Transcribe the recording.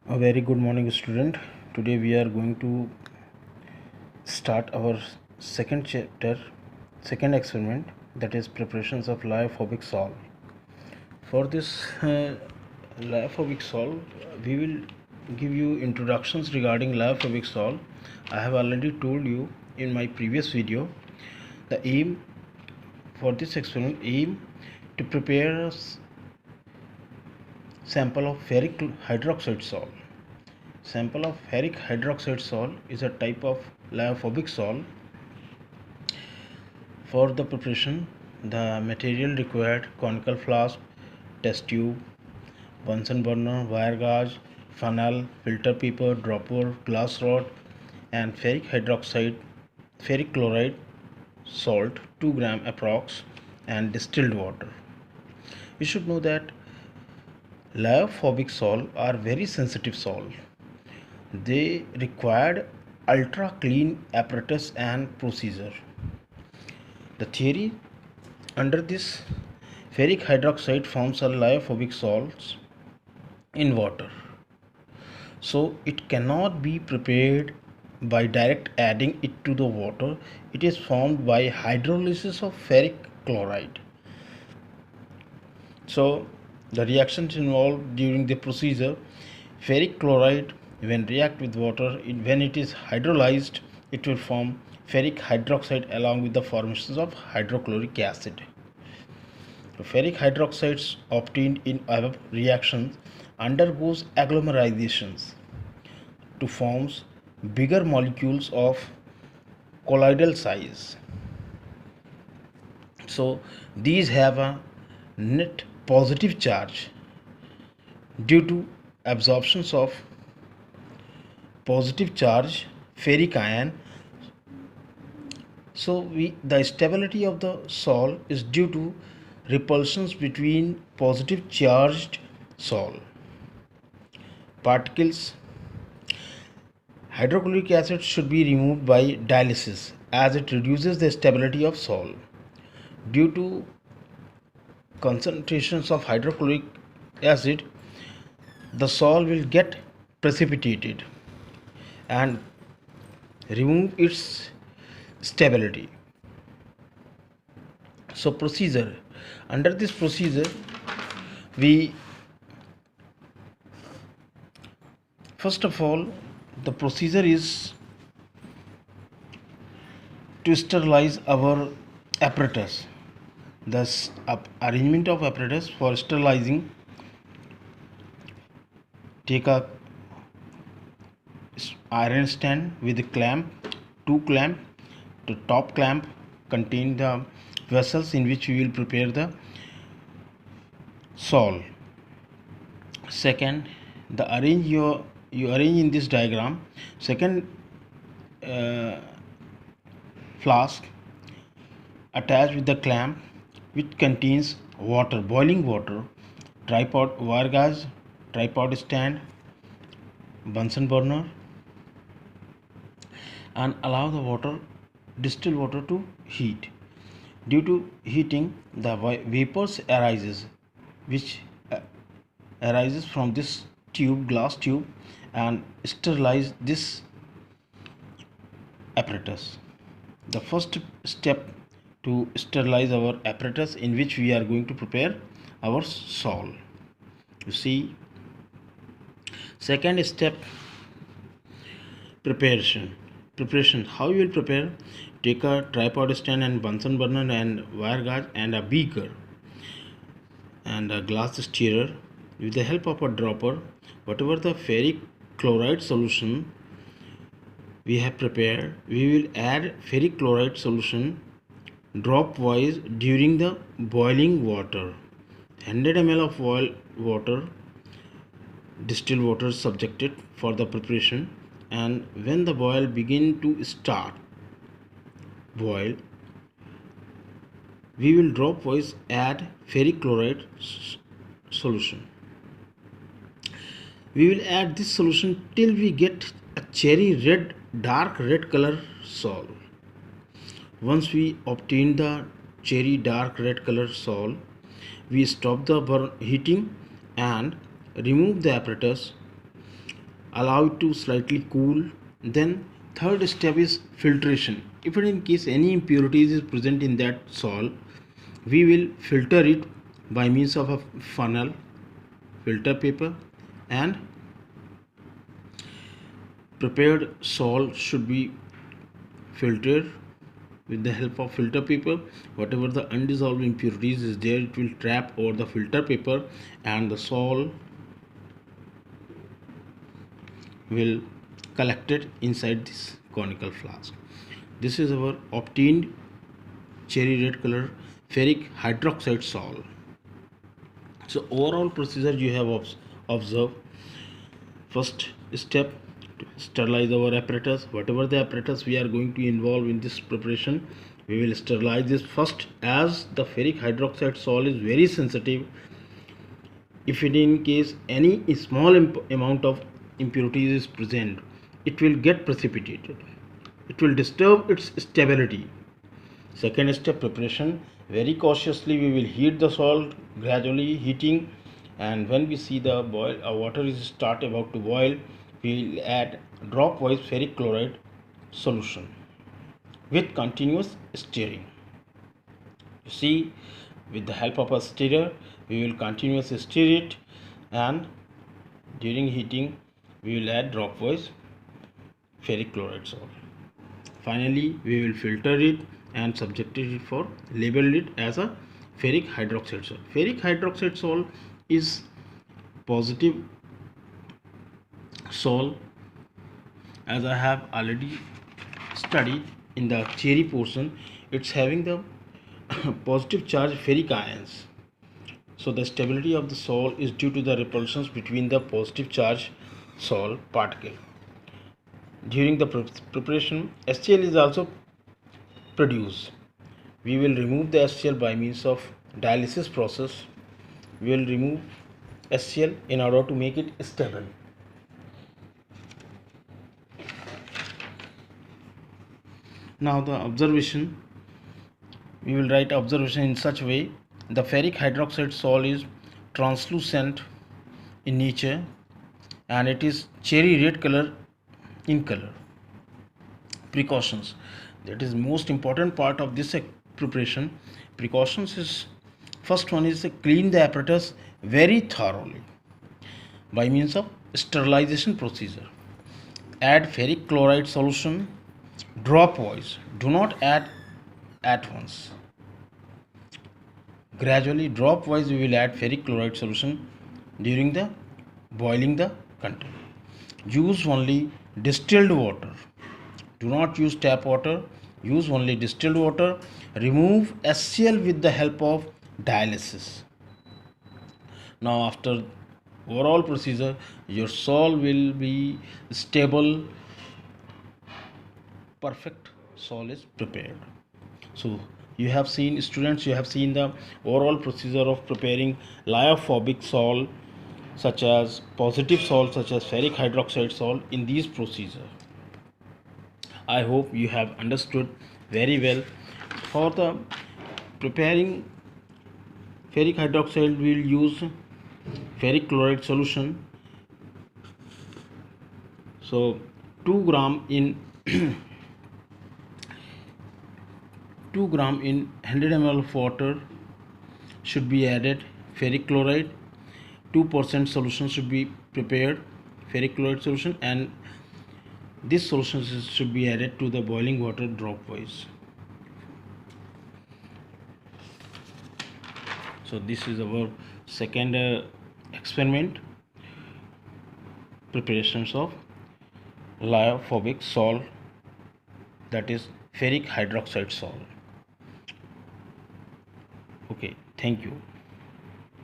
A very good morning, student. Today we are going to start our second chapter, second experiment, that is preparations of lyophobic salt. For this lyophobic salt, we will give you introductions regarding lyophobic salt. I have already told you in my previous video the aim for this experiment to prepare a sample of ferric hydroxide salt. Sample of ferric hydroxide salt is a type of lyophobic salt. For the preparation, the material required: conical flask, test tube, Bunsen burner, wire gauge, funnel, filter paper, dropper, glass rod, and ferric chloride salt 2 gram approx, and distilled water. You should know that lyophobic salt are very sensitive salt. They required ultra clean apparatus and procedure. The theory under this: ferric hydroxide forms a lyophobic salts in water, so it cannot be prepared by direct adding it to the water. It is formed by hydrolysis of ferric chloride. So the reactions involved during the procedure: ferric chloride, when react with water, when it is hydrolyzed, it will form ferric hydroxide along with the formations of hydrochloric acid. So ferric hydroxides obtained in above reactions undergoes agglomerations to forms bigger molecules of colloidal size. So these have a net positive charge due to absorptions of positive charge ferric ion. So the stability of the salt is due to repulsions between positive charged salt particles. Hydrochloric acid should be removed by dialysis as it reduces the stability of salt. Due to concentrations of hydrochloric acid, the salt will get precipitated and remove its stability. So procedure: under this procedure, we first of all, the procedure is to sterilize our apparatus. Thus, arrangement of apparatus for sterilizing: take a iron stand with a clamp, two clamp. The top clamp contain the vessels in which we will prepare the salt. Second, you arrange in this diagram. Second flask attached with the clamp, which contains water, boiling water, tripod, wire gauge, tripod stand, Bunsen burner, and allow the water, distilled water, to heat. Due to heating, the vapors arises, which arises from this tube, glass tube, and sterilize this apparatus. The first step to sterilize our apparatus in which we are going to prepare our salt. You see, second step, preparation. How you will prepare: take a tripod stand and Bunsen burner and wire gauge and a beaker and a glass stirrer. With the help of a dropper, whatever the ferric chloride solution we have prepared, we will add ferric chloride solution drop wise during the boiling water. 100 ml of water, distilled water, is subjected for the preparation, and when the boil begin to start boil, we will drop wise add ferric chloride solution. We will add this solution till we get a cherry red, dark red color salt. Once we obtain the cherry dark red color salt, we stop the heating and remove the apparatus. allow it to slightly cool. Then third step is filtration. If in case any impurities is present in that salt, we will filter it by means of a funnel, filter paper, and prepared salt should be filtered with the help of filter paper. Whatever the undissolved impurities is there, it will trap over the filter paper, and the salt will collect it inside this conical flask. This is our obtained cherry red color ferric hydroxide salt. So overall procedure you have observed. First step, to sterilize our apparatus. Whatever the apparatus we are going to involve in this preparation, we will sterilize this first, as the ferric hydroxide salt is very sensitive. If in case any small amount of impurities is present, it will get precipitated. It will disturb its stability. Second step, preparation. Very cautiously we will heat the salt, gradually heating, and when we see the water is start about to boil, we will add drop wise ferric chloride solution with continuous stirring. You see, with the help of a stirrer we will continuously stir it, and during heating we will add drop wise ferric chloride salt. Finally we will filter it and subject it for label it as a ferric hydroxide salt. Ferric hydroxide salt is positive salt, as I have already studied in the theory portion. It's having the positive charge ferric ions. So the stability of the salt is due to the repulsions between the positive charge salt particle. During the preparation, HCl is also produced. We will remove the HCl by means of dialysis process. We will remove HCl in order to make it stable. Now the observation, we will write observation in such way: the ferric hydroxide salt is translucent in nature and it is cherry red color in color. Precautions, that is most important part of this preparation. Precautions is, first one is to clean the apparatus very thoroughly by means of sterilization procedure. Add ferric chloride solution drop wise, do not add at once. Gradually drop wise we will add ferric chloride solution during the boiling the content. Use only distilled water, do not use tap water, use only distilled water. Remove HCl with the help of dialysis. Now after overall procedure, your salt will be stable, perfect salt is prepared. So you have seen, students, you have seen the overall procedure of preparing lyophobic salt, such as positive salt such as ferric hydroxide salt, in these procedure. I hope you have understood very well. For the preparing ferric hydroxide, we will use ferric chloride solution. So 2 gram in 2 gram in 100 ml of water should be added ferric chloride. 2% solution should be prepared, ferric chloride solution, and this solution should be added to the boiling water drop wise. So this is our second experiment, preparations of lyophobic salt, that is ferric hydroxide salt. Okay, thank you.